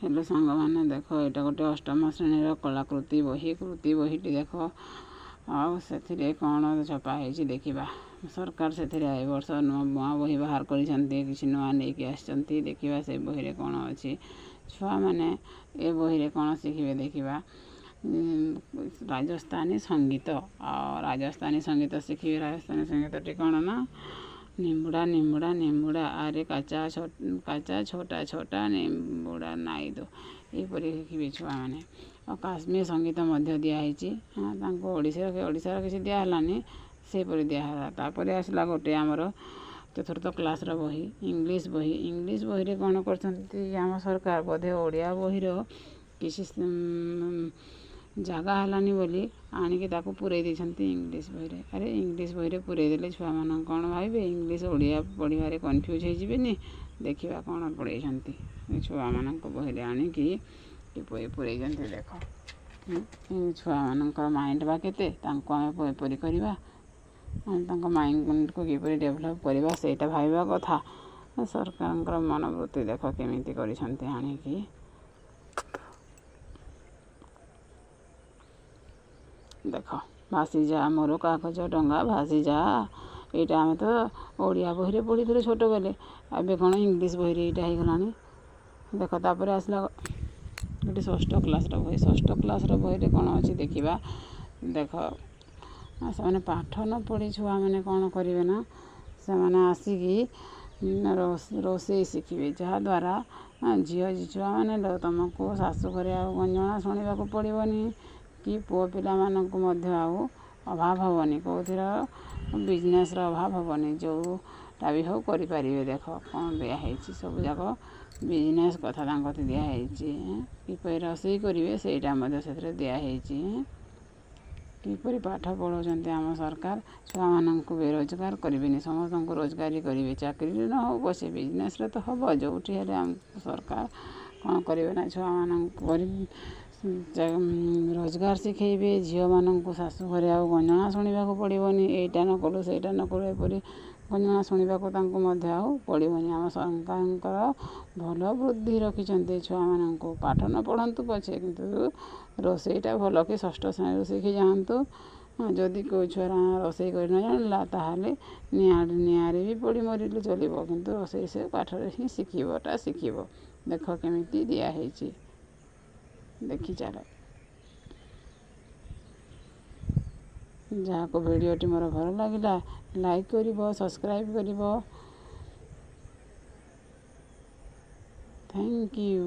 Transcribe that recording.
Hello सांग मैंने देख यहाँ गोटे अष्टम श्रेणी कलाकृति बहीटी देख आथिरे कौन छपाई देखा सरकार से वर्ष नुआ बही बाहर कर किसी नुआ नहीं आसती देखा से बही कौन अच्छी छुआ मैंने ए बही कौन शिखे देखा राजस्थानी संगीत राजस्थानी संगीत शिखे राजस्थानी संगीत टी कौन ना निम्बुड़ा निम्बुड़ा निम्बुड़ा आरे काचा छोटा छोटा निम्बुड़ा नाई दो यहपरी शिखे छुआ मैंने और काश्मीर संगीत दिखाई ओडिशार किसी दिहलानी सेपरी दिहला तापर आसला गोटे आमर चतुर्थ क्लास बही इंग्लिश बही कौन कर सरकार बोधे ओडिया बहीर किसी जगह हलानी बोली आणिकी ताकू पुरई देछंती इंग्लिश बही अरे इंग्लिश बही पुरई देले छुआ मान कौन भावे इंग्लिश ओडिया पढ़ारे कन्फ्यूज होइजिबेनी देखिबा कौन पढ़ाई छुआ मान बही आणिकी पुरई देख छुआ मान माइंड बा केते तांको आमे एपरी करवा माइंड को किपरि डेभलप करवा सेटा भाइबा कथा सरकार मनोवृत्ति देख केमिति करिसंती आणिकी देख भासी जा मोर कागज डंगा भासी जा यहाँ आम तो ओडिया बही पढ़ी थे छोट बेले अब कौन इंग्लिश बही यहाँ होगलानी देख तापर आसला गोटे षष्ठ क्लास बही कौन अच्छी देखा देख से पाठ न पढ़ी छुआ मैंने कौन करेंगे ना से आसिकी रोसे शिखे जहाँद्वारा झील छुआ मैंने तुमको शाशु घरे गंजना शुणा पड़ोनी कि पुओ पिला अभाव हेनी कौर बिजनेस अभाव हेनी जोटा भी हो करें देख कौन दिखाई सब जाक बिजनेस कथा दिखाई किपर रोसई करेंगे से दिखाई किपरि पाठ पढ़ाऊँ आम सरकार छुआ मान बेरोजगार करें समस्त को रोजगारी करेंगे चाकरी न हो बसे बिजनेस तो हम जो सरकार कौन करेंगे ना छुआ मान रोजगार शिखेबे झील मानू शाशु घरे गंजना शुणा पड़ोनी यहीटा न कलु सेटा न कलु एपरी गंजना शुणा पड़ोनी आम सरकार भल बुद्धि रखिंट छुआ मान पाठ न पढ़तु पछे किंतु रोसईटा भल कि षष्ठ श्रेणी शिखी जातु जदि कोई छुआ रोसई कर न जाना ताहले निआरे भी पड़ी मरिले चलो किंतु रोसई से पाठ ही शिखब देख केमिति दिखाई देखी चल जहाँ को भिडटी मोर भल लगे लाइक कर सब्सक्राइब कर थैंक यू।